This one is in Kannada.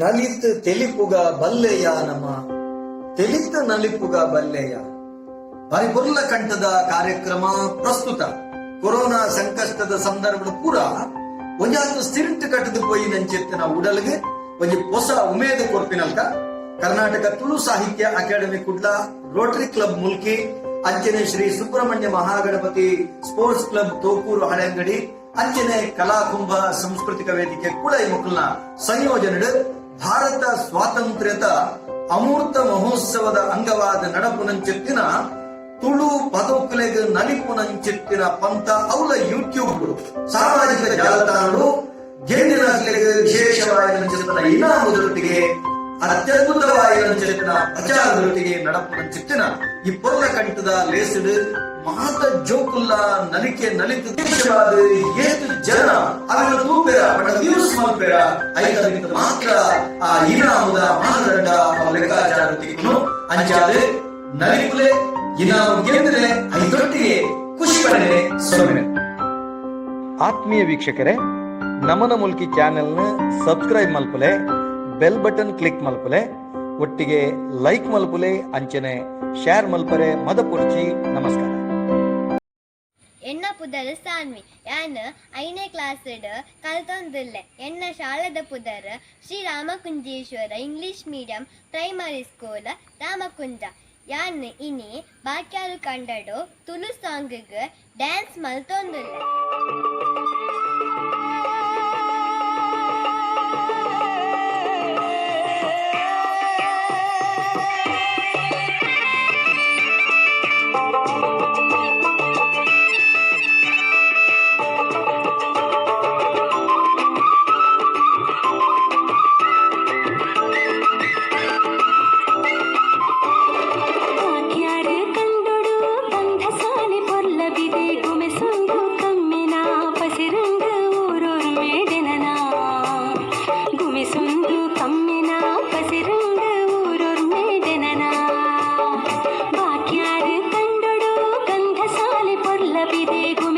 ನಲಿತ್ ತೆಲಿಪುಗ ಬಲ್ಲೆಯ ನಮ ತೆಲಿತ ನಲಿಪುಗ ಬಲ್ಲೆಯ ಪರಿಪುರ್ಲ ಕಂಠದ ಕಾರ್ಯಕ್ರಮ ಪ್ರಸ್ತುತ ಕೊರೋನಾ ಸಂಕಷ್ಟದ ಸಂದರ್ಭ ಪೂರ ಒಂಜಾತು ಸ್ಟಿರಿಂಟ್ ಕಟ್ಟದು ಪೋಯಿ ನಂಚಿತ್ತಿನ ಉಡಲ್ಗೆ ಒಂಜಿ ಹೊಸ ಉಮೇದು ಕೊರ್ಪಿನಲ್ಕ ಕರ್ನಾಟಕ ತುಳು ಸಾಹಿತ್ಯ academy Kudla Rotary club Mulki ಅಂಚನೆ ಶ್ರೀ ಸುಬ್ರಹ್ಮಣ್ಯ ಮಹಾಗಣಪತಿ ಸ್ಪೋರ್ಟ್ಸ್ ಕ್ಲಬ್ ತೋಕೂರು ಹಳೆಂಗಡಿ ಅಂಚನೆ ಕಲಾಕುಂಭ ಸಾಂಸ್ಕೃತಿಕ ವೇದಿಕೆ ಕೂಡ ಈ ಮಕ್ಕಳನ್ನ ಸಂಯೋಜನೆ ಭಾರತ ಸ್ವಾತಂತ್ರ್ಯದ ಅಮೂರ್ತ ಮಹೋತ್ಸವದ ಅಂಗವಾದ ನಡಪುನಂಚೆತ್ತಿನ ತುಳು ಪದಕಲೆಗೆ ನಲಿಪುನಂಚೆತ್ತಿನ ಪಂಥ ಅವಳ ಯೂಟ್ಯೂಬ್ ಸಾಮಾಜಿಕ ಜಾಲತಾಣಗಳು ಗೆಂಡಿನಗಳಿಗೆ ವಿಶೇಷವಾದ ಇನಾಮದೊಟ್ಟಿಗೆ ಅತ್ಯದ್ಭುತವಾದ ಪ್ರಚಾರದೊಟ್ಟಿಗೆ ನಡಪುನಂಚೆತ್ತಿನ ಈ ಪೊರ್ಲ ಕಂಠದ ಲೇಸಡು ಮಾತ ಜೋಕುಲ್ಲ ನಲಿಕೆ ನಲಿತು ದೇಶವಾದ ಏತು ಜನ ಅವರ ತೂಪೆರ ಬಟ್ ವ್ಯೂಸ್ ಮಾಡ್ಬೇರ ಐದರಿಂದ ಮಾತ್ರ ಆ ಇನಾಮದ ಮಾನದಂಡ ಲೆಕ್ಕಾಚಾರ ತೆಗೆದು ಅಂಚಾದೆ ನಲಿಪುಲೆ ಇನಾಮ ಗೆದ್ರೆ ಐದೊಟ್ಟಿಗೆ ಖುಷಿ ಪಡೆ ಸೊಮ್ಮೆ. ಆತ್ಮೀಯ ವೀಕ್ಷಕರೇ, ನಮನ ಮುಲ್ಕಿ ಚಾನೆಲ್ನ ಸಬ್ಸ್ಕ್ರೈಬ್ ಮಲ್ಪಲೆ, ಬೆಲ್ ಬಟನ್ ಕ್ಲಿಕ್ ಮಲ್ಪಲೆ, ಒಟ್ಟಿಗೆ ಲೈಕ್ ಮಲ್ಪಲೆ, ಅಂಚನೆ ಶೇರ್ ಮಲ್ಪರೆ ಮದ ಪುರ್ಚಿ. ನಮಸ್ಕಾರ. ಎನ್ನ ಪುದರ್ ಸಾನ್ವಿ ಯಾನ್ ಐನೇ ಕ್ಲಾಸ್ ಕಲ್ತೊಂದಿಲ್ಲ. ಎನ್ನ ಶಾಲದ ಪುದರ್ Shri Ramakunjeshwara English medium primary school Ramakunja. ಯಾನ್ ಇನಿ ಬಾಕ್ಯಾರು ಕಂಡಡು ತುಳು ಸಾಂಗ್ ಡ್ಯಾನ್ಸ್ ಮಲ್ತೊಂದಿಲ್ಲ. ಗುಮೆ